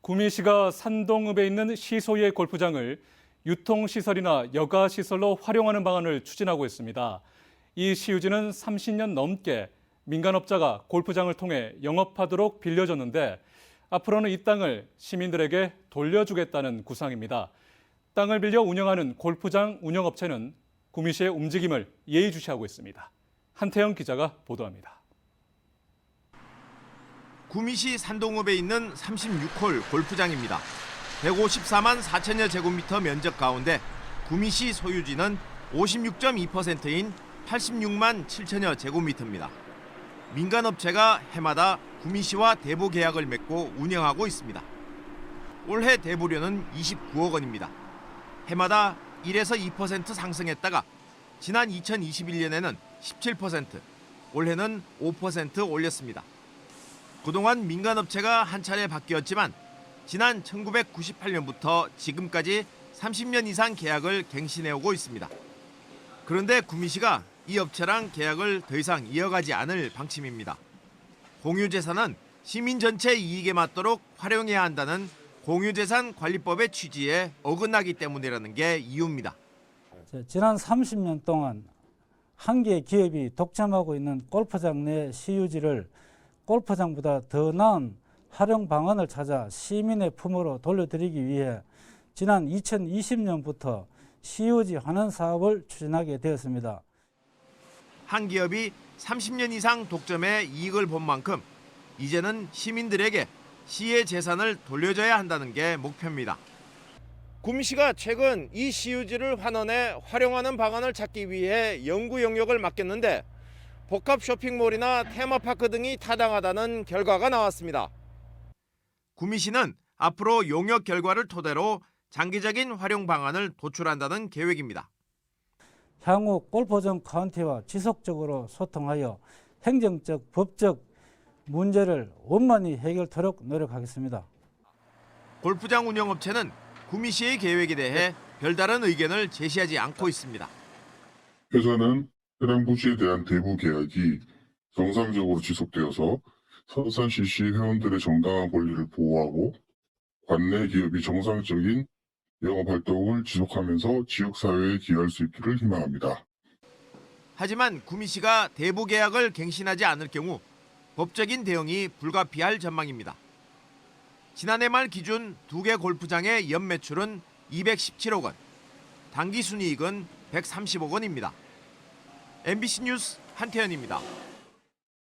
구미시가 산동읍에 있는 시소의 골프장을 유통시설이나 여가시설로 활용하는 방안을 추진하고 있습니다. 이 시유지는 30년 넘게 민간업자가 골프장을 통해 영업하도록 빌려줬는데 앞으로는 이 땅을 시민들에게 돌려주겠다는 구상입니다. 땅을 빌려 운영하는 골프장 운영업체는 구미시의 움직임을 예의주시하고 있습니다. 한태영 기자가 보도합니다. 구미시 산동읍에 있는 36홀 골프장입니다. 154만 4천여 제곱미터 면적 가운데 구미시 소유지는 56.2%인 86만 7천여 제곱미터입니다. 민간업체가 해마다 구미시와 대부 계약을 맺고 운영하고 있습니다. 올해 대부료는 29억 원입니다. 해마다 1에서 2% 상승했다가 지난 2021년에는 17%, 올해는 5% 올렸습니다. 그동안 민간업체가 한 차례 바뀌었지만 지난 1998년부터 지금까지 30년 이상 계약을 갱신해오고 있습니다. 그런데 구미시가 이 업체랑 계약을 더 이상 이어가지 않을 방침입니다. 공유재산은 시민 전체 이익에 맞도록 활용해야 한다는 공유재산 관리법의 취지에 어긋나기 때문이라는 게 이유입니다. 지난 30년 동안 한 개의 기업이 독점하고 있는 골프장 내 시유지를 골프장보다 더 나은 활용 방안을 찾아 시민의 품으로 돌려드리기 위해 지난 2020년부터 시유지 환원 사업을 추진하게 되었습니다. 한 기업이 30년 이상 독점해 이익을 본 만큼 이제는 시민들에게 시의 재산을 돌려줘야 한다는 게 목표입니다. 구미시가 최근 이 시유지를 환원해 활용하는 방안을 찾기 위해 연구 영역을 맡겼는데 복합 쇼핑몰이나 테마파크 등이 타당하다는 결과가 나왔습니다. 구미시는 앞으로 용역 결과를 토대로 장기적인 활용 방안을 도출한다는 계획입니다. 향후 골프장 카운티와 지속적으로 소통하여 행정적, 법적 문제를 원만히 해결토록 노력하겠습니다. 골프장 운영업체는 구미시의 계획에 대해 별다른 의견을 제시하지 않고 있습니다. 회사는 해당 부지에 대한 대부 계약이 정상적으로 지속되어서 선산CC 회원들의 정당한 권리를 보호하고 관내 기업이 정상적인 영업활동을 지속하면서 지역사회에 기여할 수 있기를 희망합니다. 하지만 구미시가 대부 계약을 갱신하지 않을 경우 법적인 대응이 불가피할 전망입니다. 지난해 말 기준 2개 골프장의 연매출은 217억 원, 당기순이익은 130억 원입니다. MBC 뉴스 한태현입니다.